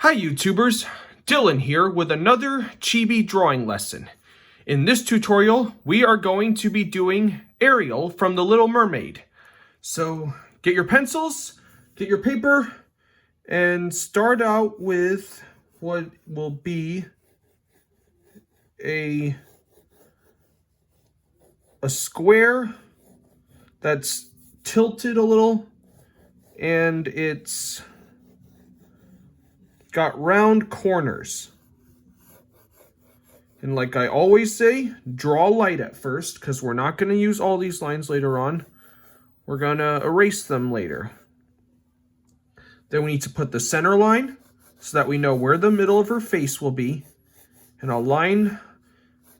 Hi YouTubers, Dylan here with another Chibi drawing lesson. In this tutorial, we are going to be doing Ariel from The Little Mermaid. So get your pencils, get your paper, and start out with what will be a square that's tilted a little, and it's got round corners. And like I always say, draw light at first, because we're not going to use all these lines later on. We're going to erase them later. Then we need to put the center line so that we know where the middle of her face will be, and a line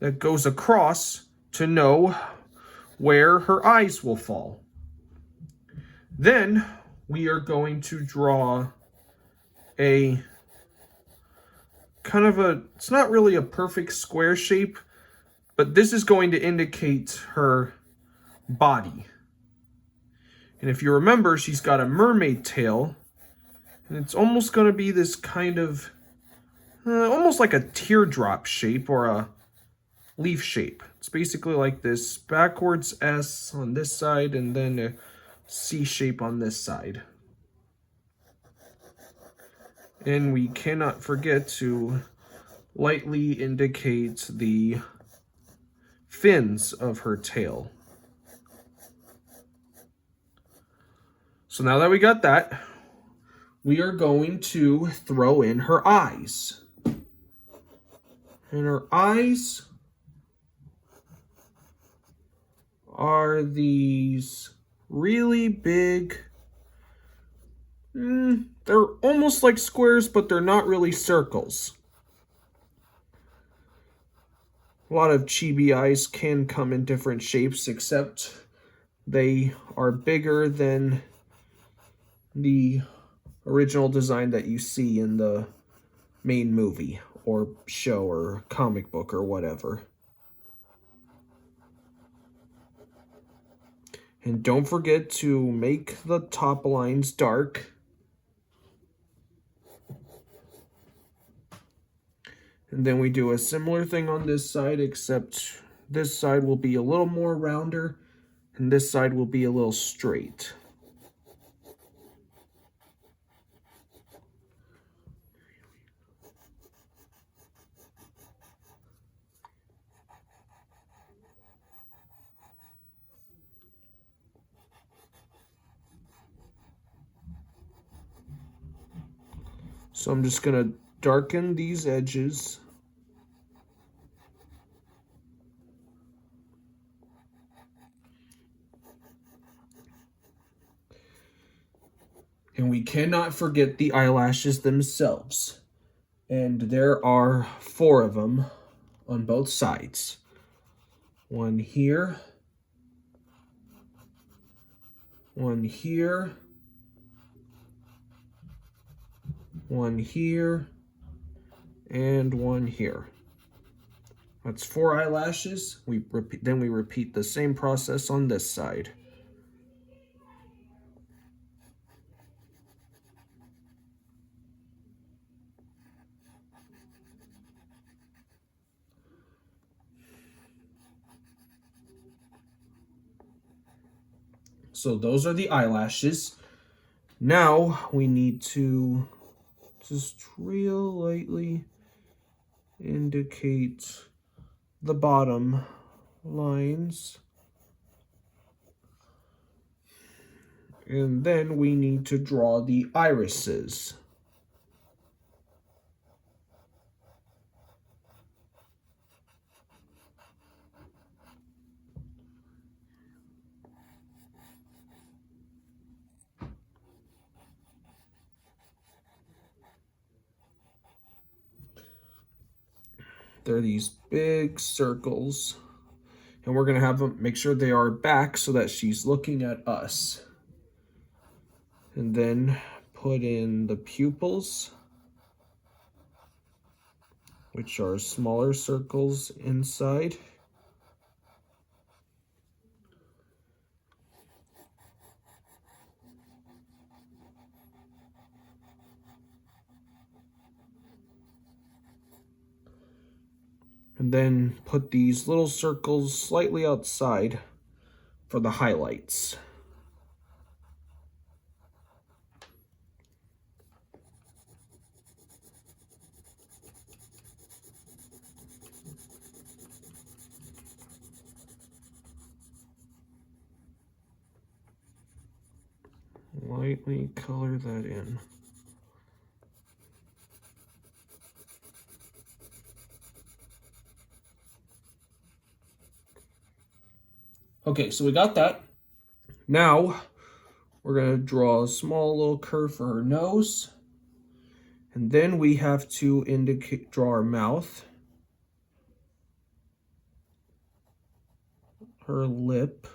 that goes across to know where her eyes will fall. Then we are going to draw a kind of it's not really a perfect square shape, but this is going to indicate her body. And if you remember, she's got a mermaid tail, and it's almost going to be this kind of, almost like a teardrop shape or a leaf shape. It's basically like this backwards S on this side and then a C shape on this side. And we cannot forget to lightly indicate the fins of her tail. So now that we got that, we are going to throw in her eyes. And her eyes are these really big, they're almost like squares, but they're not really circles. A lot of chibi eyes can come in different shapes, except they are bigger than the original design that you see in the main movie or show or comic book or whatever. And don't forget to make the top lines dark. And then we do a similar thing on this side, except this side will be a little more rounder and this side will be a little straight. So I'm just going to darken these edges. And we cannot forget the eyelashes themselves. And there are 4 of them on both sides. One here, one here, one here, and one here. That's 4 eyelashes. Then we repeat the same process on this side. So those are the eyelashes. Now we need to just real lightly indicate the bottom lines. And then we need to draw the irises. They're these big circles, and we're going to have them make sure they are back so that she's looking at us. And then put in the pupils, which are smaller circles inside. And then put these little circles slightly outside for the highlights. Lightly color that in. Okay, so we got that. Now, we're going to draw a small little curve for her nose. And then we have to draw our mouth. Her lip.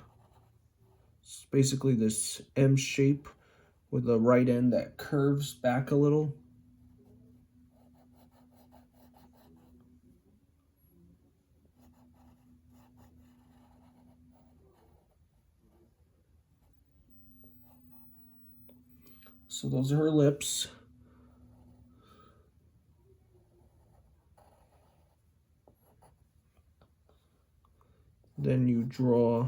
It's basically this M shape with the right end that curves back a little. So those are her lips. Then you draw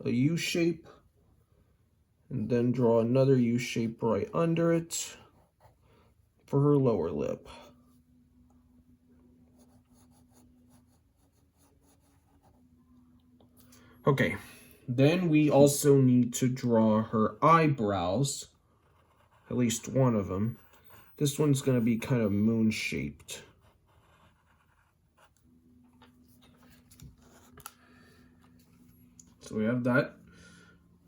a U shape, and then draw another U shape right under it for her lower lip. Okay, then we also need to draw her eyebrows, at least one of them. This one's going to be kind of moon-shaped. So we have that.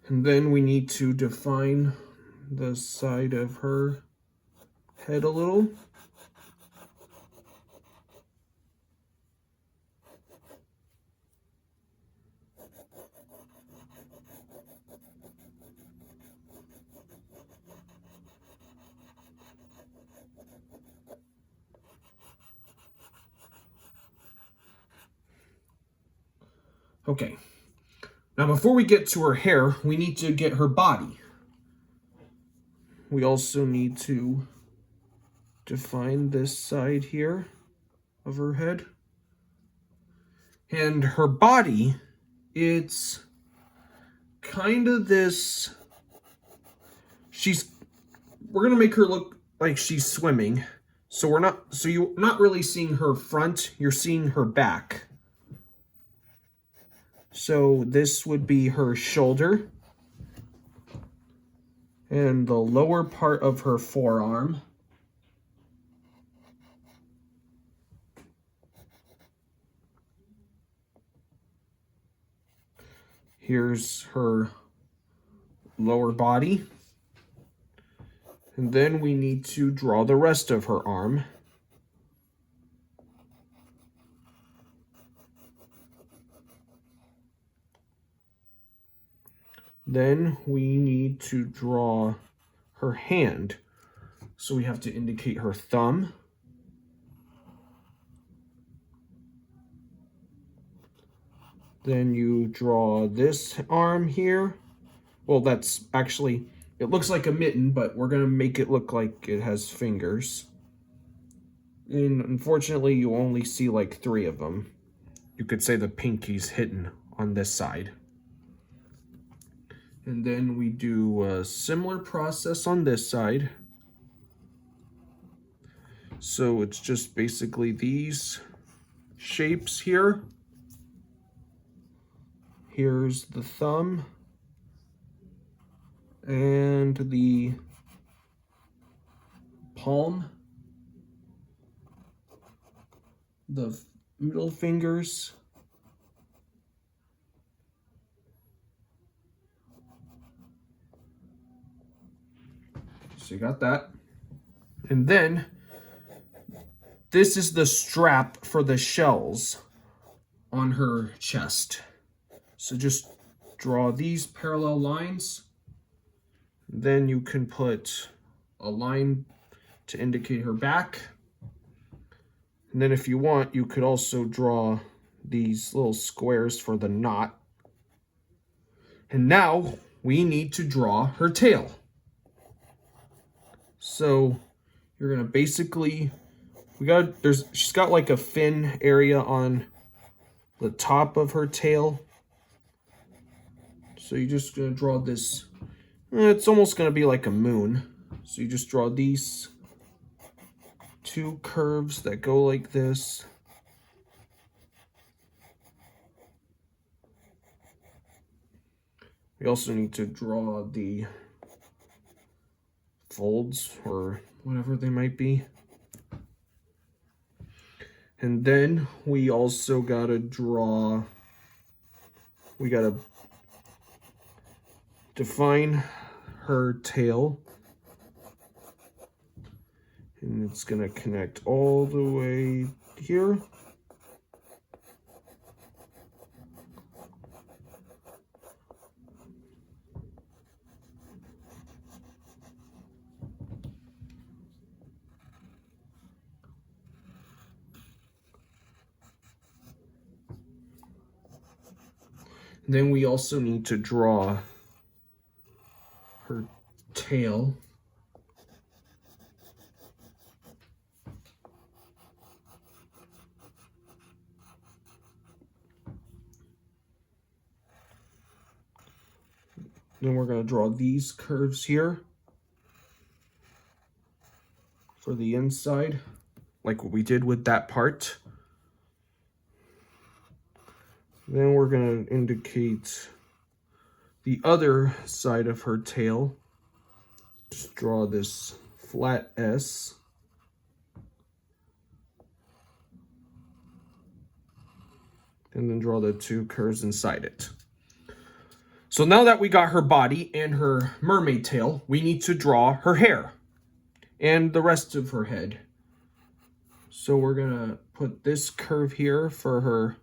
And then we need to define the side of her head a little. Okay. Now, before we get to her hair, we need to get her body. We also need to define this side here of her head. And her body, it's kind of this... We're going to make her look like she's swimming. So you're not really seeing her front, you're seeing her back. So this would be her shoulder and the lower part of her forearm. Here's her lower body. And then we need to draw the rest of her arm. Then we need to draw her hand. So we have to indicate her thumb. Then you draw this arm here. Well, that's actually, it looks like a mitten, but we're going to make it look like it has fingers. And unfortunately, you only see like 3 of them. You could say the pinky's hidden on this side. And then we do a similar process on this side. So it's just basically these shapes here. Here's the thumb and the palm, the middle fingers, so you got that. And then this is the strap for the shells on her chest. So just draw these parallel lines. Then you can put a line to indicate her back. And then if you want, you could also draw these little squares for the knot. And now we need to draw her tail. So you're gonna basically, she's got like a fin area on the top of her tail. So you're just going to draw this. It's almost going to be like a moon. So you just draw these two curves that go like this. We also need to draw the folds or whatever they might be. And then we also gotta draw, we gotta define her tail. And it's gonna connect all the way here. Then we also need to draw her tail. Then we're going to draw these curves here for the inside, like what we did with that part. Then we're going to indicate the other side of her tail. Just draw this flat S. And then draw the two curves inside it. So now that we got her body and her mermaid tail, we need to draw her hair and the rest of her head. So we're gonna put this curve here for her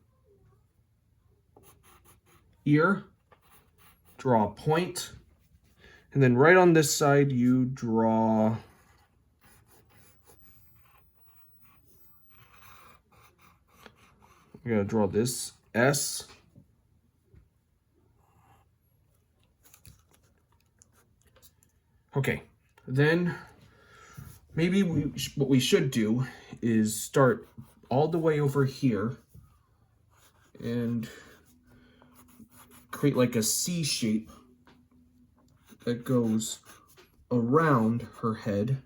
ear, draw a point, and then right on this side you draw we're gonna draw this S. Okay, then maybe what we should do is start all the way over here and create like a C shape that goes around her head.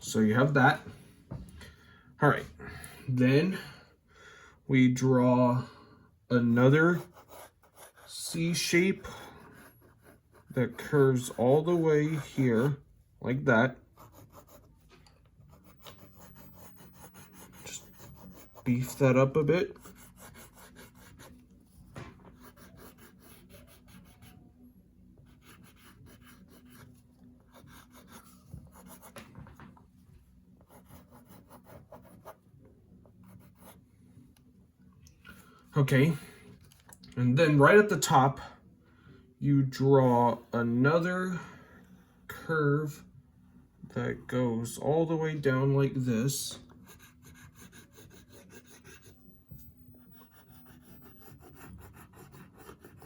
So you have that. All right, then we draw another C shape that curves all the way here, like that. Just beef that up a bit. Okay, and then right at the top, you draw another curve that goes all the way down like this.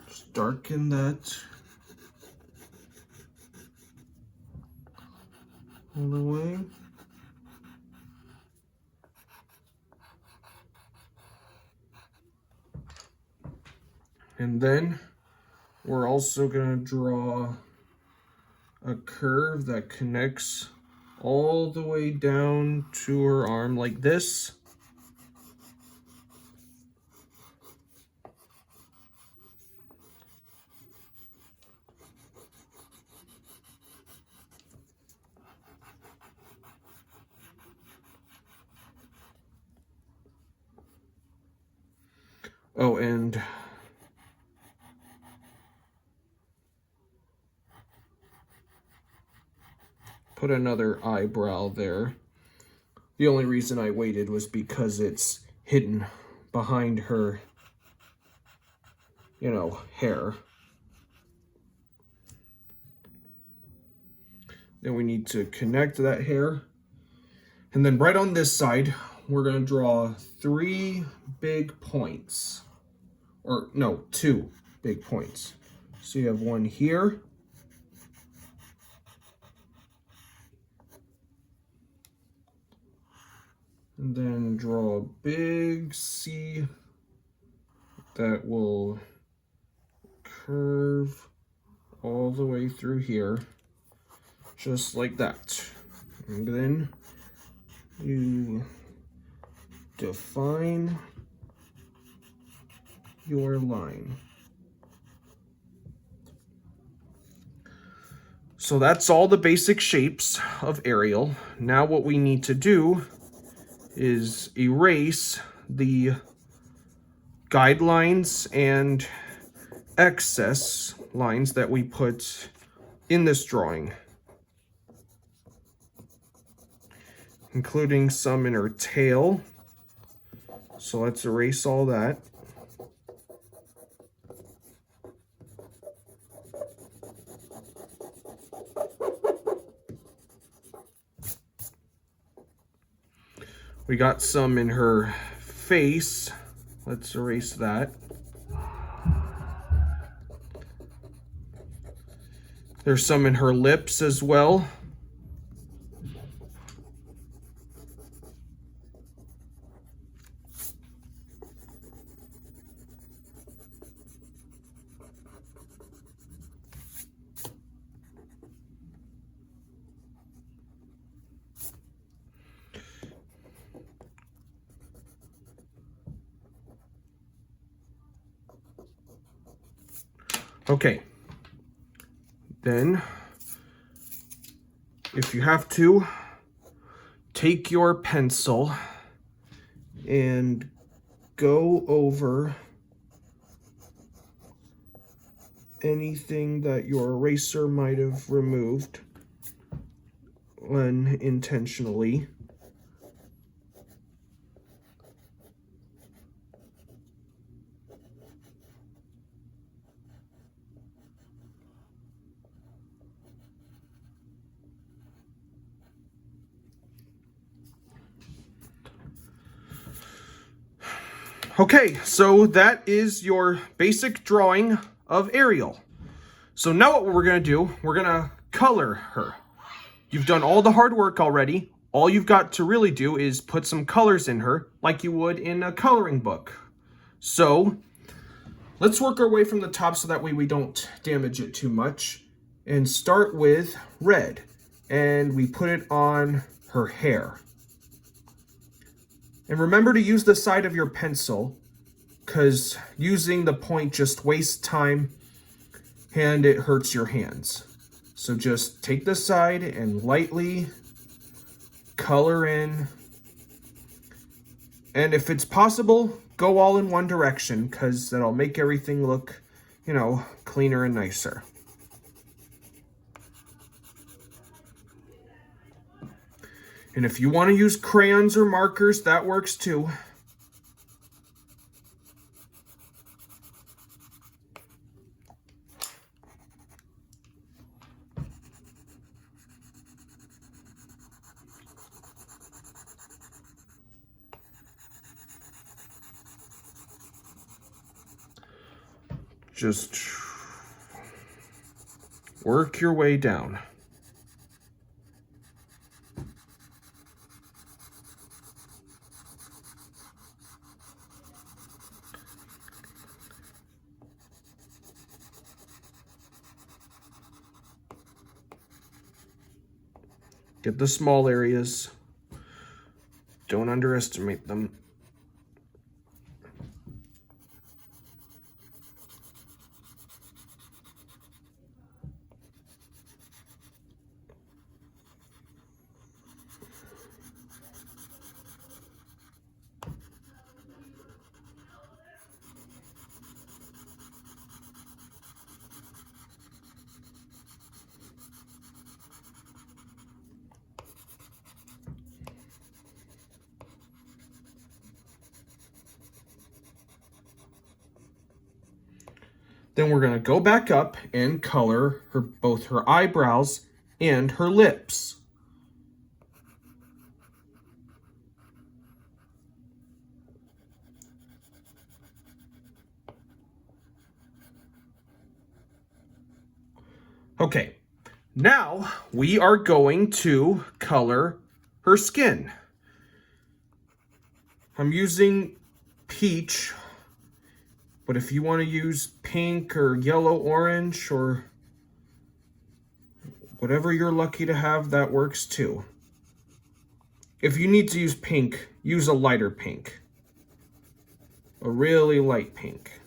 Just darken that all the way. And then we're also going to draw a curve that connects all the way down to her arm like this. Oh, and put another eyebrow there. The only reason I waited was because it's hidden behind her, hair. Then we need to connect that hair And then right on this side, we're going to draw 3 big points. Or no, 2 big points. So you have one here. And then draw a big C that will curve all the way through here, just like that. And then you define your line. So that's all the basic shapes of Ariel. Now what we need to do is erase the guidelines and excess lines that we put in this drawing, including some in her tail. So let's erase all that. We got some in her face. Let's erase that. There's some in her lips as well. Okay, then if you have to, take your pencil and go over anything that your eraser might have removed unintentionally. Okay, so that is your basic drawing of Ariel. So now what we're going to do, we're going to color her. You've done all the hard work already. All you've got to really do is put some colors in her like you would in a coloring book. So let's work our way from the top so that way we don't damage it too much. And start with red. And we put it on her hair. And remember to use the side of your pencil, because using the point just wastes time and it hurts your hands. So just take the side and lightly color in. And if it's possible, go all in one direction, because that'll make everything look, you know, cleaner and nicer. And if you want to use crayons or markers, that works too. Just work your way down. Get the small areas. Don't underestimate them. Then we're going to go back up and color both her eyebrows and her lips. Okay, now we are going to color her skin. I'm using peach, but if you want to use pink or yellow orange or whatever you're lucky to have, that works too. If you need to use pink, use a lighter pink. A really light pink.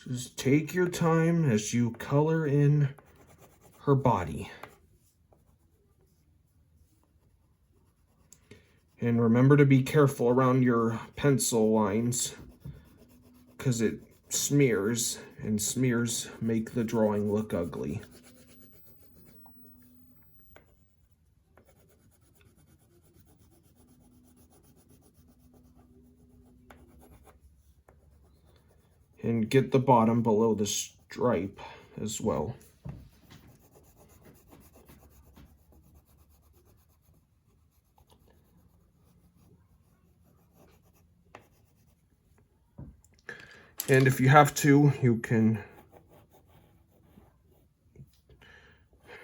Just take your time as you color in her body. And remember to be careful around your pencil lines because it smears, and smears make the drawing look ugly. And get the bottom below the stripe as well. And if you have to, you can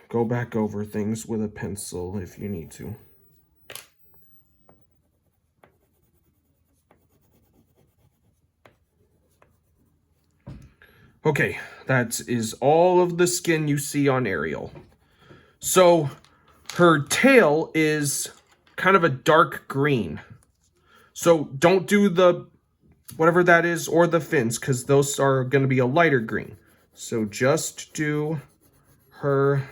go back over things with a pencil if you need to. Okay, that is all of the skin you see on Ariel. So her tail is kind of a dark green. So don't do the whatever that is or the fins, because those are going to be a lighter green. So just do her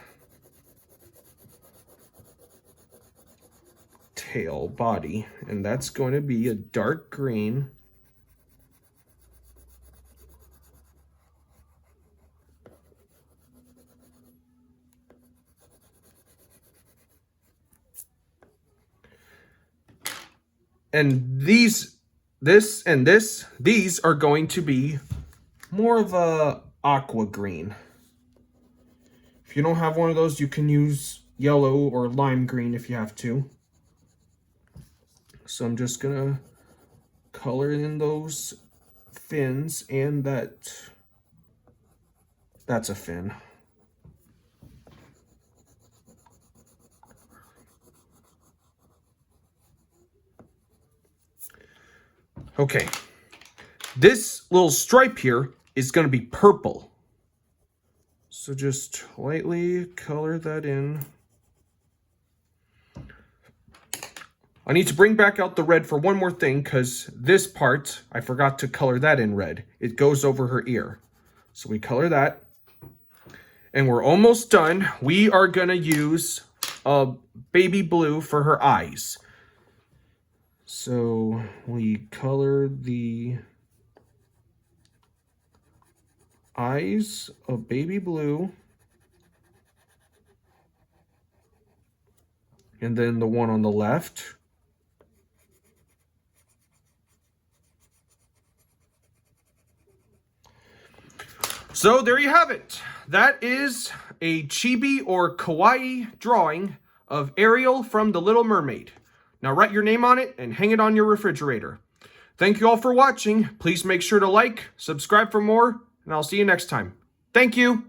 tail body, and that's going to be a dark green. And these are going to be more of a aqua green. If you don't have one of those, you can use yellow or lime green if you have to. So I'm just gonna color in those fins, and that's a fin. Okay, this little stripe here is going to be purple. So just lightly color that in. I need to bring back out the red for one more thing, because this part, I forgot to color that in red. It goes over her ear. So we color that. And we're almost done. We are going to use a baby blue for her eyes. So we color the eyes of baby blue. And then the one on the left. So there you have it. That is a chibi or kawaii drawing of Ariel from The Little Mermaid. Now write your name on it and hang it on your refrigerator. Thank you all for watching. Please make sure to like, subscribe for more, and I'll see you next time. Thank you.